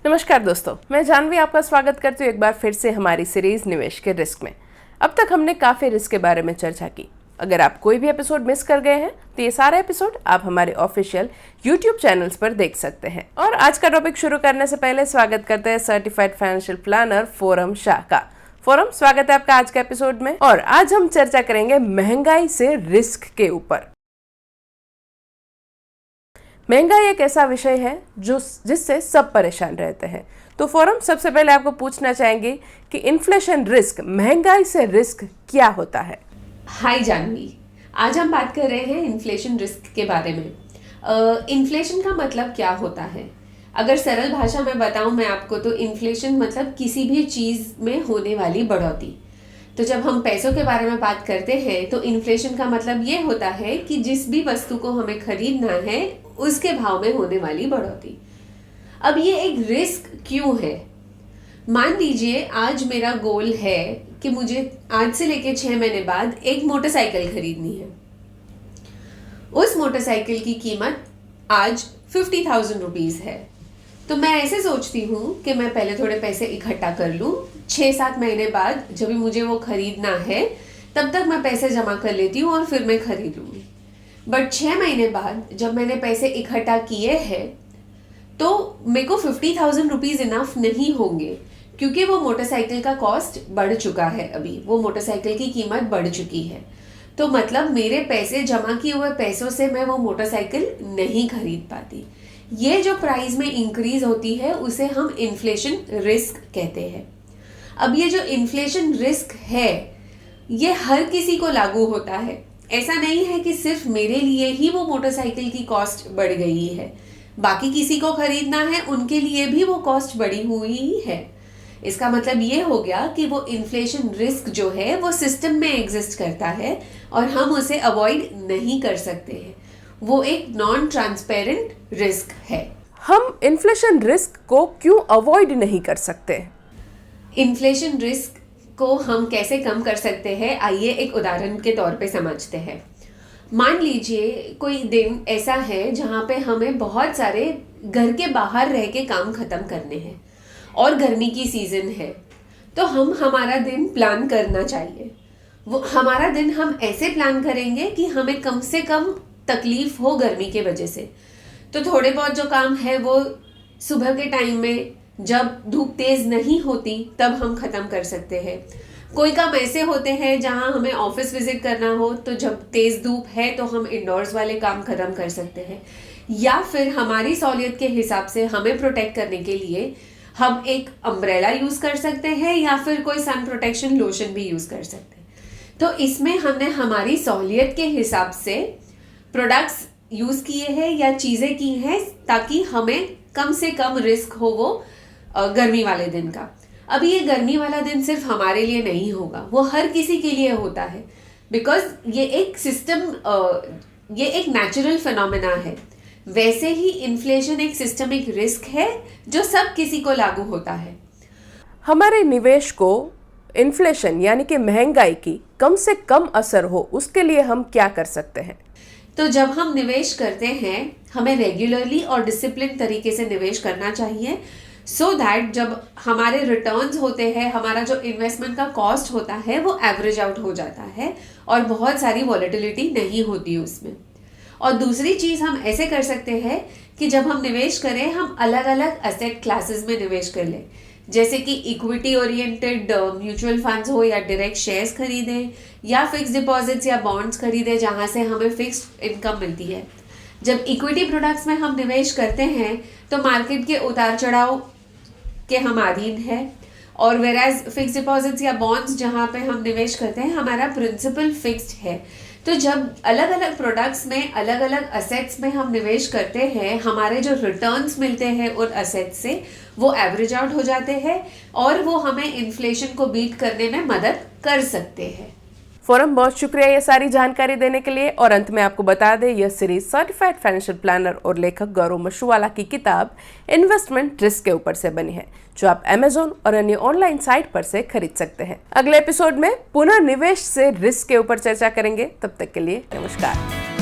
नमस्कार दोस्तों, मैं जानवी आपका स्वागत करती हूँ एक बार फिर से हमारी सीरीज निवेश के रिस्क में। अब तक हमने काफ़ी रिस्क के बारे में चर्चा की। अगर आप कोई भी एपिसोड मिस कर गए हैं तो ये सारे एपिसोड आप हमारे ऑफिशियल यूट्यूब चैनल्स पर देख सकते हैं। और आज का टॉपिक शुरू करने से पहले स्वागत करते हैं certified financial planner Forum Shah का। फोरम, स्वागत है आपका आज के एपिसोड में। और आज हम चर्चा करेंगे महंगाई से रिस्क के ऊपर। महंगाई एक ऐसा विषय है जिससे सब परेशान रहते हैं। तो फोरम, सबसे पहले आपको पूछना चाहेंगे कि इन्फ्लेशन रिस्क, महंगाई से रिस्क क्या होता है? हाय जानवी, आज हम बात कर रहे हैं इन्फ्लेशन रिस्क के बारे में। इन्फ्लेशन का मतलब क्या होता है? अगर सरल भाषा में बताऊं मैं आपको, तो इन्फ्लेशन मतलब किसी भी चीज़ में होने वाली बढ़ोतरी। तो जब हम पैसों के बारे में बात करते हैं तो इन्फ्लेशन का मतलब ये होता है कि जिस भी वस्तु को हमें खरीदना है उसके भाव में होने वाली बढ़ोतरी। अब ये एक रिस्क क्यों है? मान लीजिए आज मेरा गोल है कि मुझे आज से लेके 6 महीने बाद एक मोटरसाइकिल खरीदनी है। उस मोटरसाइकिल की कीमत आज 50,000 रुपीज़ है। तो मैं ऐसे सोचती हूँ कि मैं पहले थोड़े पैसे इकट्ठा कर लूँ, 6-7 महीने बाद जब भी मुझे वो खरीदना है तब तक मैं पैसे जमा कर लेती हूँ और फिर मैं खरीद लूँगी। बट 6 महीने बाद जब मैंने पैसे इकट्ठा किए हैं तो मेरे को 50,000 रुपीज़ इनफ नहीं होंगे, क्योंकि वो मोटरसाइकिल का कॉस्ट बढ़ चुका है। अभी वो मोटरसाइकिल की कीमत बढ़ चुकी है। तो मतलब मेरे पैसे जमा किए हुए पैसों से मैं वो मोटरसाइकिल नहीं खरीद पाती। ये जो प्राइस में इंक्रीज होती है उसे हम इन्फ्लेशन रिस्क कहते हैं। अब ये जो इन्फ्लेशन रिस्क है ये हर किसी को लागू होता है। ऐसा नहीं है कि सिर्फ मेरे लिए ही वो मोटरसाइकिल की कॉस्ट बढ़ गई है, बाकी किसी को खरीदना है उनके लिए भी वो कॉस्ट बढ़ी हुई ही है। इसका मतलब ये हो गया कि वो इन्फ्लेशन रिस्क जो है वो सिस्टम में एग्जिस्ट करता है और हम उसे अवॉइड नहीं कर सकते हैं। वो एक नॉन ट्रांसपेरेंट रिस्क है। हम इन्फ्लेशन रिस्क को क्यों अवॉइड नहीं कर सकते? इन्फ्लेशन रिस्क को हम कैसे कम कर सकते हैं, आइए एक उदाहरण के तौर पे समझते हैं। मान लीजिए कोई दिन ऐसा है जहाँ पे हमें बहुत सारे घर के बाहर रह के काम खत्म करने हैं और गर्मी की सीजन है, तो हम हमारा दिन प्लान करना चाहिए। वो हमारा दिन हम ऐसे प्लान करेंगे कि हमें कम से कम तकलीफ हो गर्मी के वजह से। तो थोड़े बहुत जो काम है वो सुबह के टाइम में जब धूप तेज नहीं होती तब हम खत्म कर सकते हैं। कोई काम ऐसे होते हैं जहां हमें ऑफिस विजिट करना हो, तो जब तेज धूप है तो हम इंडोर्स वाले काम खत्म कर सकते हैं। या फिर हमारी सहूलियत के हिसाब से हमें प्रोटेक्ट करने के लिए हम एक अम्ब्रेला यूज कर सकते हैं या फिर कोई सन प्रोटेक्शन लोशन भी यूज कर सकते हैं। तो इसमें हमने हमारी सहूलियत के हिसाब से प्रोडक्ट्स यूज किए हैं या चीजें की हैं ताकि हमें कम से कम रिस्क हो वो गर्मी वाले दिन का। अब ये गर्मी वाला दिन सिर्फ हमारे लिए नहीं होगा, वो हर किसी के लिए होता है, बिकॉज ये एक सिस्टम, ये एक नेचुरल फिनोमेना है। वैसे ही इन्फ्लेशन एक सिस्टमिक रिस्क है जो सब किसी को लागू होता है। हमारे निवेश को इन्फ्लेशन यानी कि महंगाई की कम से कम असर हो, उसके लिए हम क्या कर सकते हैं? तो जब हम निवेश करते हैं हमें रेगुलरली और डिसिप्लिन तरीके से निवेश करना चाहिए, सो दैट जब हमारे रिटर्न्स होते हैं, हमारा जो इन्वेस्टमेंट का कॉस्ट होता है वो एवरेज आउट हो जाता है और बहुत सारी वॉलेटिलिटी नहीं होती उसमें। और दूसरी चीज़ हम ऐसे कर सकते हैं कि जब हम निवेश करें हम अलग अलग एसेट क्लासेस में निवेश कर लें, जैसे कि इक्विटी ओरिएंटेड म्यूचुअल फंड्स हो या डायरेक्ट शेयर्स खरीदें या फिक्स डिपॉजिट्स या बॉन्ड्स खरीदें जहाँ से हमें फिक्स्ड इनकम मिलती है। जब इक्विटी प्रोडक्ट्स में हम निवेश करते हैं तो मार्केट के उतार चढ़ाव के हम अधीन है, और वेराज फिक्स डिपॉजिट्स या बॉन्ड्स जहाँ पे हम निवेश करते हैं हमारा प्रिंसिपल फिक्स्ड है। तो जब अलग अलग प्रोडक्ट्स में अलग अलग असेट्स में हम निवेश करते हैं, हमारे जो रिटर्न्स मिलते हैं उन असेट्स से वो एवरेज आउट हो जाते हैं और वो हमें इन्फ्लेशन को बीट करने में मदद कर सकते हैं। फोरम, बहुत शुक्रिया ये सारी जानकारी देने के लिए। और अंत में आपको बता दें, यह सीरीज सर्टिफाइड फाइनेंशियल प्लानर और लेखक गौरव मशरूवाला की किताब इन्वेस्टमेंट रिस्क के ऊपर से बनी है, जो आप Amazon और अन्य ऑनलाइन साइट पर से खरीद सकते हैं। अगले एपिसोड में पुनः निवेश से रिस्क के ऊपर चर्चा करेंगे। तब तक के लिए नमस्कार।